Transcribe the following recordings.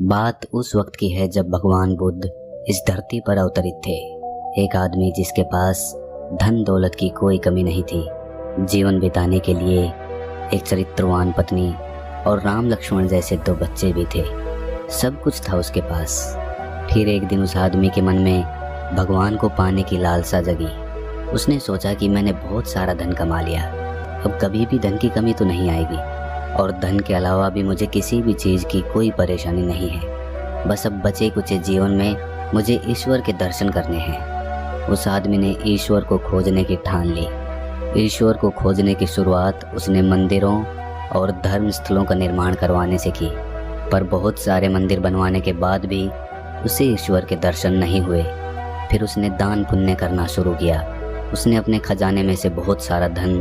बात उस वक्त की है जब भगवान बुद्ध इस धरती पर अवतरित थे। एक आदमी जिसके पास धन दौलत की कोई कमी नहीं थी, जीवन बिताने के लिए एक चरित्रवान पत्नी और राम लक्ष्मण जैसे 2 बच्चे भी थे। सब कुछ था उसके पास। फिर एक दिन उस आदमी के मन में भगवान को पाने की लालसा जगी। उसने सोचा कि मैंने बहुत सारा धन कमा लिया, अब कभी भी धन की कमी तो नहीं आएगी और धन के अलावा भी मुझे किसी भी चीज़ की कोई परेशानी नहीं है। बस अब बचे कुचे जीवन में मुझे ईश्वर के दर्शन करने हैं। उस आदमी ने ईश्वर को खोजने की ठान ली। ईश्वर को खोजने की शुरुआत उसने मंदिरों और धर्म स्थलों का निर्माण करवाने से की, पर बहुत सारे मंदिर बनवाने के बाद भी उसे ईश्वर के दर्शन नहीं हुए। फिर उसने दान पुण्य करना शुरू किया। उसने अपने खजाने में से बहुत सारा धन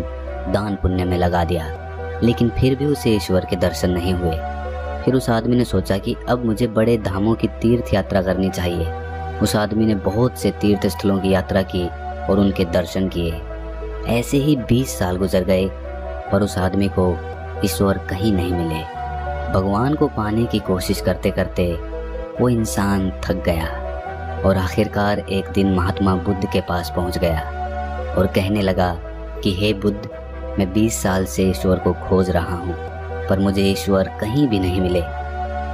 दान पुण्य में लगा दिया, लेकिन फिर भी उसे ईश्वर के दर्शन नहीं हुए। फिर उस आदमी ने सोचा कि अब मुझे बड़े धामों की तीर्थ यात्रा करनी चाहिए। उस आदमी ने बहुत से तीर्थ स्थलों की यात्रा की और उनके दर्शन किए। ऐसे ही 20 साल गुजर गए, पर उस आदमी को ईश्वर कहीं नहीं मिले। भगवान को पाने की कोशिश करते करते वो इंसान थक गया और आखिरकार एक दिन महात्मा बुद्ध के पास पहुंच गया और कहने लगा कि हे बुद्ध, मैं 20 साल से ईश्वर को खोज रहा हूँ, पर मुझे ईश्वर कहीं भी नहीं मिले।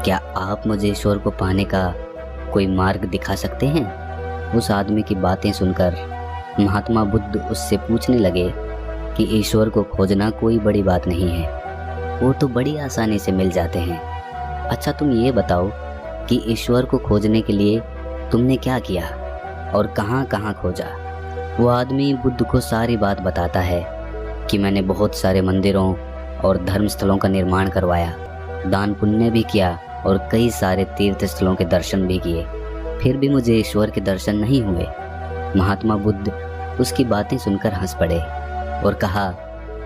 क्या आप मुझे ईश्वर को पाने का कोई मार्ग दिखा सकते हैं? उस आदमी की बातें सुनकर महात्मा बुद्ध उससे पूछने लगे कि ईश्वर को खोजना कोई बड़ी बात नहीं है, वो तो बड़ी आसानी से मिल जाते हैं। अच्छा, तुम ये बताओ कि ईश्वर को खोजने के लिए तुमने क्या किया और कहाँ कहाँ खोजा? वो आदमी बुद्ध को सारी बात बताता है कि मैंने बहुत सारे मंदिरों और धर्म स्थलों का निर्माण करवाया, दान पुण्य भी किया और कई सारे तीर्थ स्थलों के दर्शन भी किए, फिर भी मुझे ईश्वर के दर्शन नहीं हुए। महात्मा बुद्ध उसकी बातें सुनकर हंस पड़े और कहा,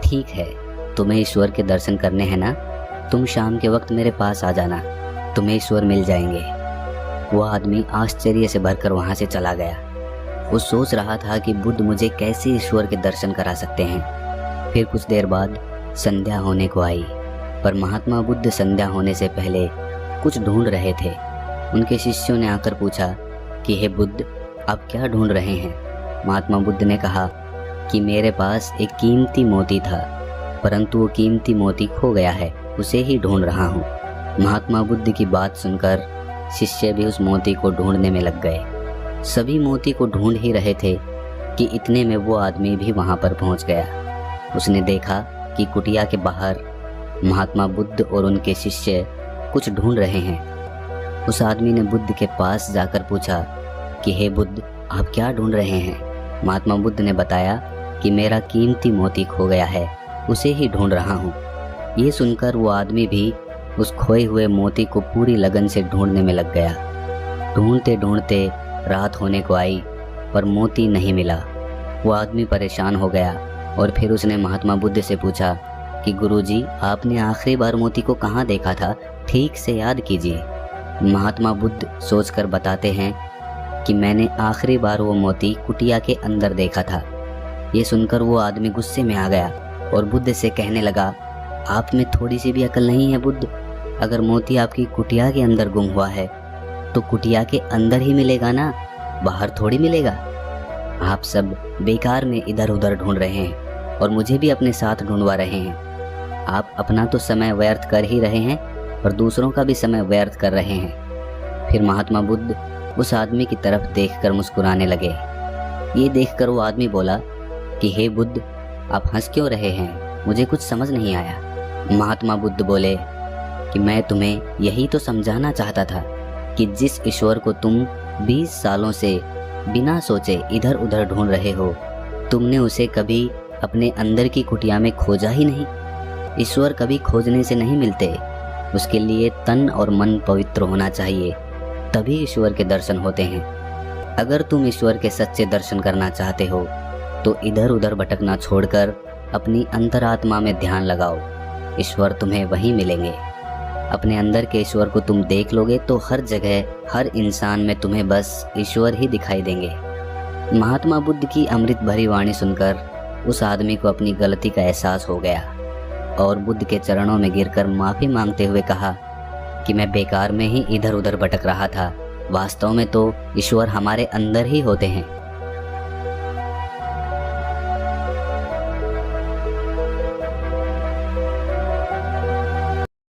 ठीक है, तुम्हें ईश्वर के दर्शन करने हैं ना, तुम शाम के वक्त मेरे पास आ जाना, तुम्हें ईश्वर मिल जाएंगे। वो आदमी आश्चर्य से भरकर वहाँ से चला गया। वो सोच रहा था कि बुद्ध मुझे कैसे ईश्वर के दर्शन करा सकते हैं। फिर कुछ देर बाद संध्या होने को आई, पर महात्मा बुद्ध संध्या होने से पहले कुछ ढूंढ रहे थे। उनके शिष्यों ने आकर पूछा कि हे बुद्ध, आप क्या ढूंढ रहे हैं? महात्मा बुद्ध ने कहा कि मेरे पास एक कीमती मोती था, परंतु वो कीमती मोती खो गया है, उसे ही ढूंढ रहा हूँ। महात्मा बुद्ध की बात सुनकर शिष्य भी उस मोती को ढूंढने में लग गए। सभी मोती को ढूंढ ही रहे थे कि इतने में वो आदमी भी वहाँ पर पहुँच गया। उसने देखा कि कुटिया के बाहर महात्मा बुद्ध और उनके शिष्य कुछ ढूंढ रहे हैं। उस आदमी ने बुद्ध के पास जाकर पूछा कि हे बुद्ध, आप क्या ढूंढ रहे हैं? महात्मा बुद्ध ने बताया कि मेरा कीमती मोती खो गया है, उसे ही ढूंढ रहा हूँ। ये सुनकर वो आदमी भी उस खोए हुए मोती को पूरी लगन से ढूंढने में लग गया। ढूंढते ढूंढते रात होने को आई, पर मोती नहीं मिला। वो आदमी परेशान हो गया और फिर उसने महात्मा बुद्ध से पूछा कि गुरुजी, आपने आखिरी बार मोती को कहाँ देखा था? ठीक से याद कीजिए। महात्मा बुद्ध सोचकर बताते हैं कि मैंने आखिरी बार वो मोती कुटिया के अंदर देखा था। ये सुनकर वो आदमी गुस्से में आ गया और बुद्ध से कहने लगा, आप में थोड़ी सी भी अकल नहीं है बुद्ध? अगर मोती आपकी कुटिया के अंदर गुम हुआ है तो कुटिया के अंदर ही मिलेगा ना, बाहर थोड़ी मिलेगा। आप सब बेकार में इधर उधर ढूंढ रहे हैं और मुझे भी अपने साथ ढूंढवा रहे हैं। आप अपना तो समय व्यर्थ कर ही रहे हैं और दूसरों का भी समय व्यर्थ कर रहे हैं। फिर महात्मा बुद्ध उस आदमी की तरफ देखकर मुस्कुराने लगे। ये देखकर वो आदमी बोला कि हे बुद्ध, आप हंस क्यों रहे हैं? मुझे कुछ समझ नहीं आया। महात्मा बुद्ध बोले कि मैं तुम्हें यही तो समझाना चाहता था कि जिस ईश्वर को तुम 20 सालों से बिना सोचे इधर उधर ढूंढ रहे हो, तुमने उसे कभी अपने अंदर की कुटिया में खोजा ही नहीं। ईश्वर कभी खोजने से नहीं मिलते, उसके लिए तन और मन पवित्र होना चाहिए, तभी ईश्वर के दर्शन होते हैं। अगर तुम ईश्वर के सच्चे दर्शन करना चाहते हो तो इधर उधर भटकना छोड़कर अपनी अंतरात्मा में ध्यान लगाओ, ईश्वर तुम्हें वहीं मिलेंगे। अपने अंदर के ईश्वर को तुम देख लोगे तो हर जगह, हर इंसान में तुम्हें बस ईश्वर ही दिखाई देंगे। महात्मा बुद्ध की अमृत भरी वाणी सुनकर उस आदमी को अपनी गलती का एहसास हो गया और बुद्ध के चरणों में गिरकर माफ़ी मांगते हुए कहा कि मैं बेकार में ही इधर उधर भटक रहा था। वास्तव में तो ईश्वर हमारे अंदर ही होते हैं।